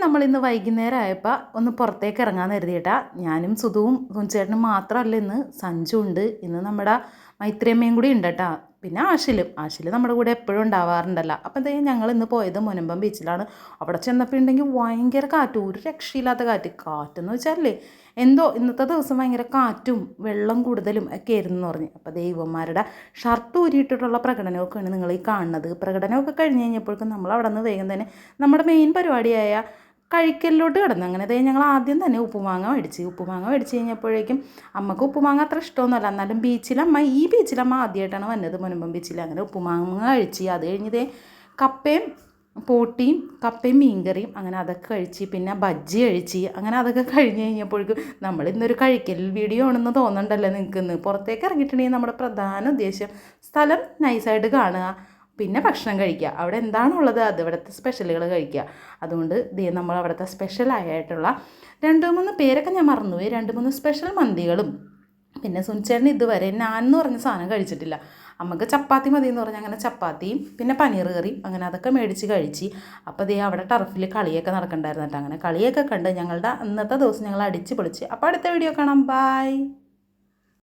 നമ്മളിന്ന് വൈകുന്നേരം ആയപ്പോൾ ഒന്ന് പുറത്തേക്ക് ഇറങ്ങാൻ കരുതിയിട്ടാ. ഞാനും സുധുവും സുനിച്ചേട്ടനും മാത്രമല്ല, ഇന്ന് സഞ്ജു ഉണ്ട്, ഇന്ന് നമ്മുടെ മൈത്രിയമ്മയും കൂടി ഉണ്ട് കേട്ടോ. പിന്നെ ആശിൽ നമ്മുടെ കൂടെ എപ്പോഴും ഉണ്ടാവാറുണ്ടല്ലോ. അപ്പോൾ എന്തായാലും ഞങ്ങൾ ഇന്ന് പോയത് മുനമ്പം ബീച്ചിലാണ്. അവിടെ ചെന്നപ്പോൾ ഉണ്ടെങ്കിൽ ഭയങ്കര കാറ്റ്, ഒരു രക്ഷയില്ലാത്ത കാറ്റെന്ന് വെച്ചാലേ എന്തോ ഇന്നത്തെ ദിവസം ഭയങ്കര കാറ്റും വെള്ളം കൂടുതലും ഒക്കെ ആയിരുന്നു എന്ന് പറഞ്ഞു. അപ്പോൾ ദൈവന്മാരുടെ ഷർട്ട് ഊരിയിട്ടിട്ടുള്ള പ്രകടനമൊക്കെയാണ് നിങ്ങൾ ഈ കാണുന്നത്. പ്രകടനമൊക്കെ കഴിഞ്ഞ് കഴിഞ്ഞപ്പോഴേക്കും നമ്മൾ അവിടെ നിന്ന് വേഗം തന്നെ നമ്മുടെ മെയിൻ പരിപാടിയായ കഴിക്കലിലോട്ട് കിടന്നു. അങ്ങനെ ഞങ്ങൾ ആദ്യം തന്നെ ഉപ്പുമാങ്ങ മേടിച്ച് കഴിഞ്ഞപ്പോഴേക്കും അമ്മക്ക് ഉപ്പുമാങ്ങ അത്ര ഇഷ്ടമൊന്നുമല്ല. എന്നാലും ഈ ബീച്ചിലമ്മ ആദ്യമായിട്ടാണ് വന്നത്, മുനമ്പം ബീച്ചിൽ. അങ്ങനെ ഉപ്പുമാങ്ങ കഴിച്ച് അത് കഴിഞ്ഞ് കപ്പയും പോട്ടിയും കപ്പയും മീൻകറിയും അങ്ങനെ അതൊക്കെ കഴിച്ച്, പിന്നെ ബജ്ജി കഴിച്ച്. അങ്ങനെ അതൊക്കെ കഴിഞ്ഞ് കഴിഞ്ഞപ്പോഴേക്കും നമ്മൾ ഇന്നൊരു കഴിക്കൽ വീഡിയോ ആണെന്ന് തോന്നണ്ടല്ലോ നിങ്ങൾക്ക്. ഇന്ന് പുറത്തേക്ക് ഇറങ്ങിയിട്ടുണ്ടെങ്കിൽ നമ്മുടെ പ്രധാന ഉദ്ദേശം സ്ഥലം നൈസായിട്ട് കാണുക, പിന്നെ ഭക്ഷണം കഴിക്കുക. അവിടെ എന്താണുള്ളത് അത് ഇവിടുത്തെ സ്പെഷ്യലുകൾ കഴിക്കുക. അതുകൊണ്ട് നമ്മൾ അവിടുത്തെ സ്പെഷ്യലായിട്ടുള്ള 2-3 പേരൊക്കെ ഞാൻ മറന്നുപോയി. 2-3 സ്പെഷ്യൽ മന്തികളും, പിന്നെ സുനിച്ചേട്ടന് ഇതുവരെ നാൻ എന്ന് പറഞ്ഞ സാധനം കഴിച്ചിട്ടില്ല. അമ്മക്ക് ചപ്പാത്തി മതി എന്ന് പറഞ്ഞാൽ അങ്ങനെ ചപ്പാത്തിയും പിന്നെ പനീർ കറിയും അങ്ങനെ അതൊക്കെ മേടിച്ച് കഴിച്ച്. അപ്പോൾ അവിടെ ടർഫിൽ കളിയൊക്കെ നടക്കണ്ടായിരുന്നു കേട്ടോ. അങ്ങനെ കളിയൊക്കെ കണ്ട് ഞങ്ങളുടെ ഇന്നത്തെ ദിവസം ഞങ്ങൾ അടിച്ച് പൊളിച്ച്. അപ്പോൾ അടുത്ത വീഡിയോ കാണാം. ബായ്.